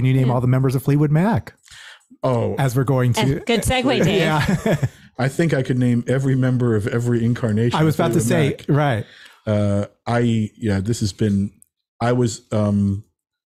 can you name all the members of Fleetwood Mac? Oh, as we're going to good segue, Dave. Yeah. I think I could name every member of every incarnation. I was about to say, right. I was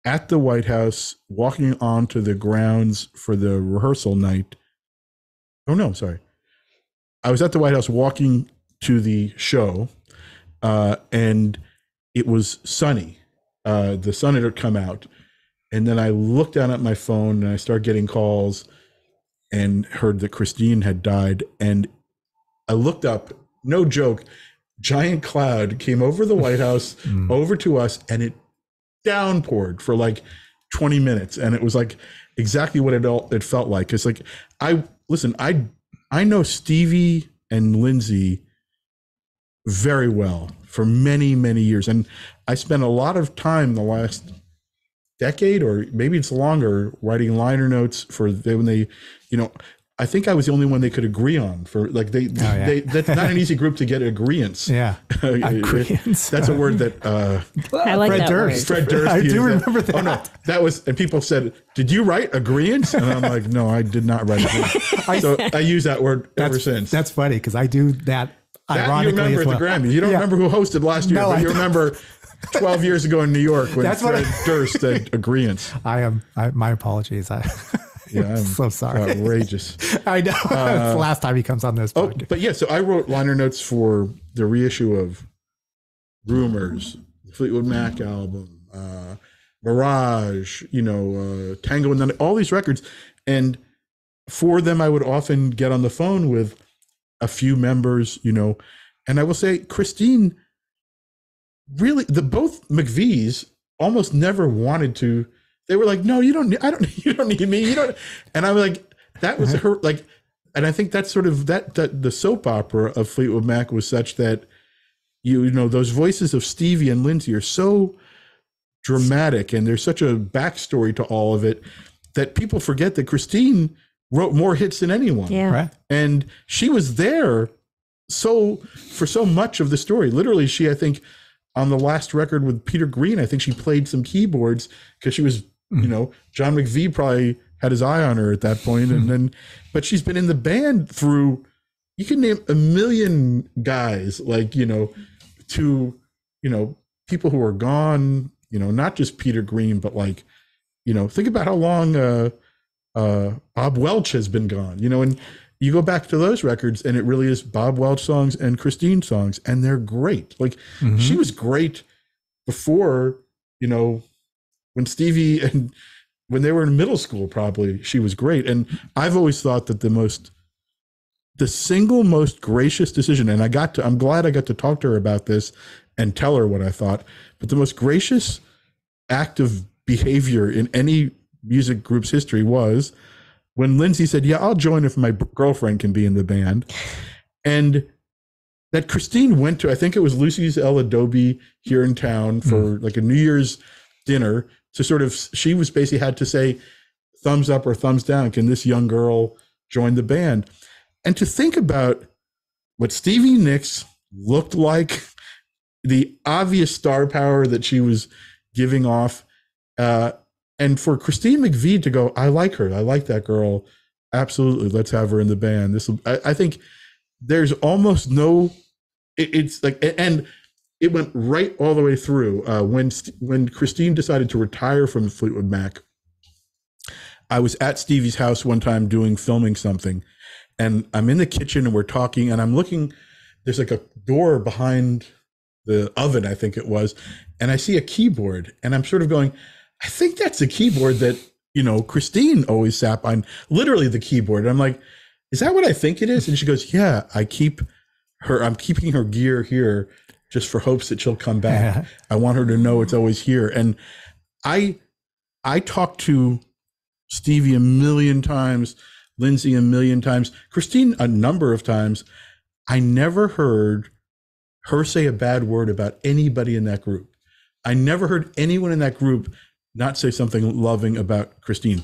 at the White House walking onto the grounds for the rehearsal night. Oh no, sorry. I was at the White House walking to the show, and it was sunny. The sun had come out, and then I looked down at my phone and I started getting calls and heard that Christine had died. And I looked up, no joke, giant cloud came over the White House, over to us, and it downpoured for like 20 minutes. And it was like exactly what it felt like. It's like, I know Stevie and Lindsay very well for many, many years. And I spent a lot of time the last decade, or maybe it's longer, writing liner notes for when they, I think I was the only one they could agree on for like that's not an easy group to get agreeance. Yeah. Agreeance. That's a word that I like Fred that Durst. word. Fred Durst. I do remember that. Oh no, that was, and people said, "Did you write agreeance?" And I'm like, "No, I did not write agreeance." So I use that word ever since. That's funny because I do that. Ironically, you remember as well. the Grammys. You don't remember who hosted last year, but you remember 12 years ago in New York when Fred Durst said agreeance. My apologies. I'm so sorry. Outrageous. I know. It's the last time he comes on this podcast. But yeah, so I wrote liner notes for the reissue of Rumors, the Fleetwood Mac album, Mirage, Tango and then all these records. And for them, I would often get on the phone with a few members, and I will say Christine really, both McVies almost never wanted to. They were like, "No, you don't need me. You don't." And I was like, that was her, like, and I think that's sort of that the soap opera of Fleetwood Mac was such that, those voices of Stevie and Lindsay are so dramatic, and there's such a backstory to all of it that people forget that Christine wrote more hits than anyone. Yeah. Right. And she was there for so much of the story. Literally, I think on the last record with Peter Green, I think she played some keyboards because she was, John McVie probably had his eye on her at that point. And but she's been in the band through, you can name a million guys, like, to, people who are gone, not just Peter Green, but like, think about how long, Bob Welch has been gone, and you go back to those records and it really is Bob Welch songs and Christine songs, and they're great. Like she was great before, when Stevie and when they were in middle school, probably she was great. And I've always thought that the single most gracious decision, and I'm glad I got to talk to her about this and tell her what I thought, but the most gracious act of behavior in any music group's history was when Lindsay said, "Yeah, I'll join if my girlfriend can be in the band." And that Christine went to, I think it was Lucy's El Adobe here in town for like a New Year's dinner to sort of, she was basically had to say thumbs up or thumbs down. Can this young girl join the band? And to think about what Stevie Nicks looked like, the obvious star power that she was giving off, and for Christine McVie to go, "I like her. I like that girl. Absolutely. Let's have her in the band." I think there's almost no, it's like, and it went right all the way through. When Christine decided to retire from Fleetwood Mac, I was at Stevie's house one time filming something, and I'm in the kitchen and we're talking and I'm looking, there's like a door behind the oven, I think it was. And I see a keyboard and I'm sort of going, I think that's the keyboard that, Christine always sat on, literally the keyboard. And I'm like, is that what I think it is? And she goes, "Yeah, I'm keeping her gear here just for hopes that she'll come back. Yeah. I want her to know it's always here." And I talked to Stevie a million times, Lindsay a million times, Christine a number of times. I never heard her say a bad word about anybody in that group. I never heard anyone in that group not say something loving about Christine.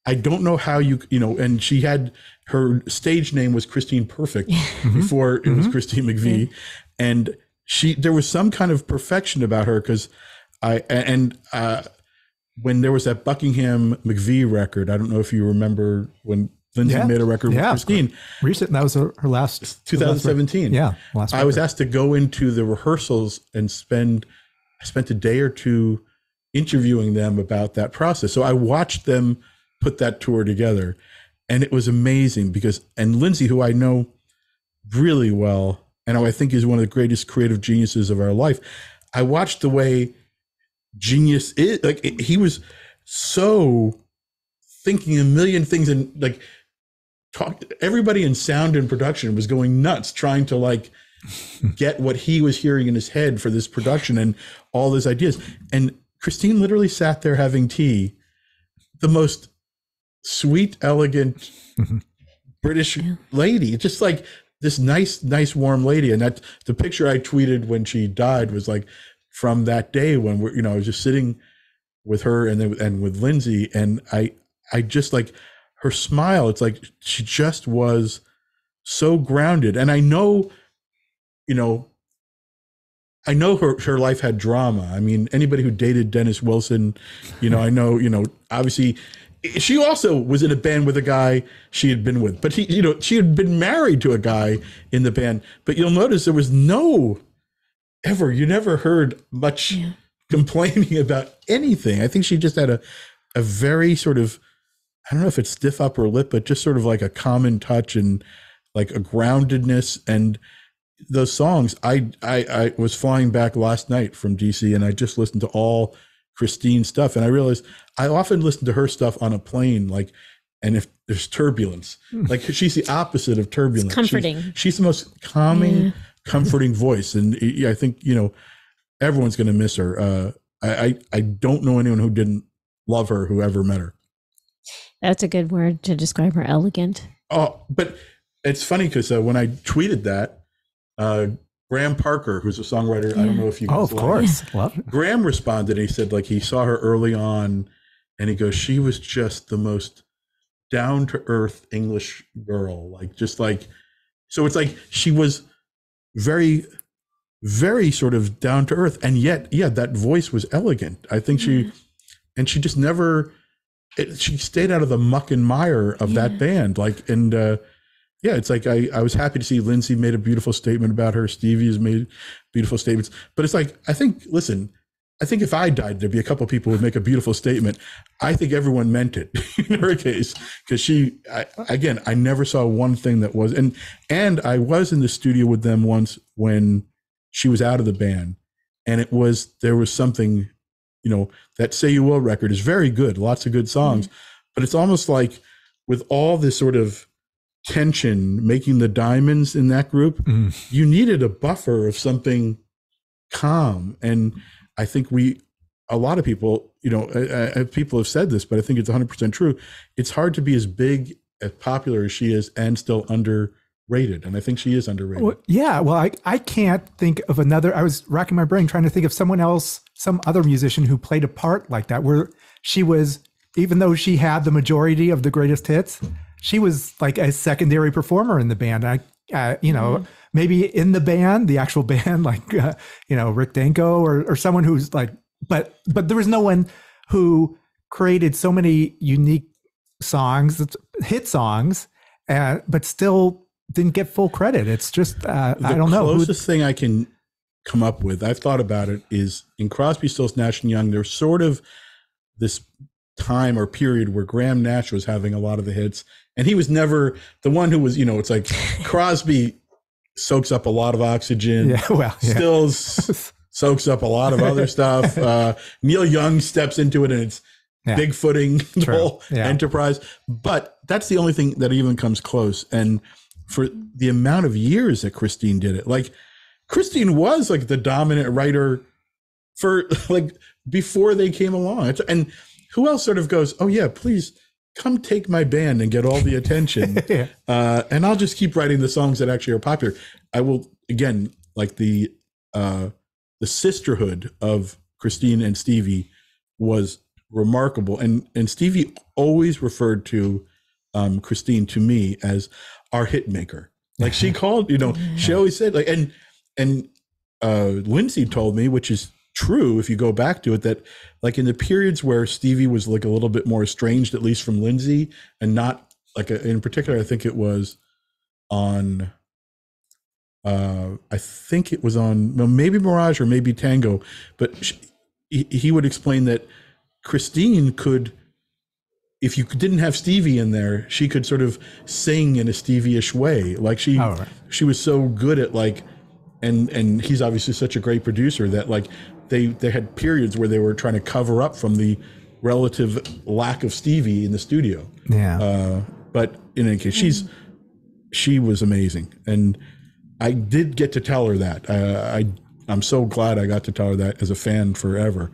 I don't know how and she had, her stage name was Christine Perfect before it was Christine McVie. And there was some kind of perfection about her because when there was that Buckingham McVie record, I don't know if you remember when Lindsay made a record with Christine. Recent, that was her last 2017. Last I was asked to go into the rehearsals and I spent a day or two interviewing them about that process. So I watched them put that tour together, and it was amazing and Lindsay, who I know really well, and who I think is one of the greatest creative geniuses of our life, I watched the way genius is. Like, he was so thinking a million things, and like everybody in sound and production was going nuts trying to like get what he was hearing in his head for this production and all those ideas. And Christine literally sat there having tea, the most sweet, elegant British lady, just like this nice, warm lady. And that the picture I tweeted when she died was like from that day when I was just sitting with her and with Lindsay, and I just like her smile. It's like she just was so grounded. And I know, her life had drama. I mean, anybody who dated Dennis Wilson, I know, obviously she also was in a band with a guy she had been with, but she had been married to a guy in the band. But you'll notice there was you never heard much complaining about anything. I think she just had a very sort of, I don't know if it's stiff upper lip, but just sort of like a common touch and like a groundedness. And those songs, I was flying back last night from DC, and I just listened to all Christine stuff. And I realized I often listen to her stuff on a plane, like, and if there's turbulence, like she's the opposite of turbulence. It's comforting. She's the most calming, comforting voice. And I think, everyone's going to miss her. I don't know anyone who didn't love her, who ever met her. That's a good word to describe her, elegant. Oh, but it's funny because when I tweeted that, Graham Parker, who's a songwriter, I don't know if you guys of course. Love it. Graham responded. He said, like, he saw her early on, and he goes, she was just the most down to earth English girl. Like, just like, so it's like she was very, very sort of down to earth. And yet, that voice was elegant. I think she just never, she stayed out of the muck and mire of that band. Like, and it's like, I was happy to see Lindsay made a beautiful statement about her. Stevie has made beautiful statements, but it's like, I think if I died, there'd be a couple of people who would make a beautiful statement. I think everyone meant it in her case, because I never saw one thing that was, and I was in the studio with them once when she was out of the band, and there was something, that Say You Will record is very good, lots of good songs, but it's almost like with all this sort of tension making the diamonds in that group, you needed a buffer of something calm. And I think a lot of people, people have said this, but I think it's 100% true. It's hard to be as big, as popular as she is and still underrated. And I think she is underrated. Well, I can't think of another. I was racking my brain trying to think of someone else, some other musician who played a part like that, where she was, even though she had the majority of the greatest hits, she was like a secondary performer in the band. Maybe in the band, the actual band, like, Rick Danko or someone who's like, but there was no one who created so many unique songs, hit songs, but still didn't get full credit. It's just, I don't know. The closest thing I can come up with, I've thought about it, is in Crosby, Stills, Nash & Young, there's sort of this time or period where Graham Nash was having a lot of the hits, and he was never the one who was, it's like Crosby soaks up a lot of oxygen. Stills soaks up a lot of other stuff. Neil Young steps into it, and it's bigfooting the whole enterprise. But that's the only thing that even comes close. And for the amount of years that Christine did it, like, Christine was like the dominant writer for like before they came along. And who else sort of goes, oh yeah, please come take my band and get all the attention. And I'll just keep writing the songs that actually are popular. I will, again, like the sisterhood of Christine and Stevie was remarkable. And Stevie always referred to Christine, to me, as our hit maker. Like, she called, she always said, like, and Lindsay told me, which is true if you go back to it, that like in the periods where Stevie was like a little bit more estranged, at least from Lindsay, and not like in particular, I think it was on, I think it was on, well, maybe Mirage or maybe Tango, but he would explain that Christine could, if you didn't have Stevie in there, she could sort of sing in a Stevie-ish way. Like she was so good at like, and he's obviously such a great producer that like they had periods where they were trying to cover up from the relative lack of Stevie in the studio. Yeah. But in any case, she was amazing. And I did get to tell her that. I'm so glad I got to tell her that as a fan forever.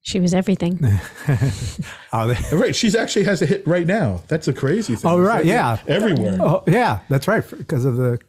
She was everything. Right. She's actually has a hit right now. That's a crazy thing. Oh, right. Yeah. Everywhere. Oh, yeah. That's right. Because of the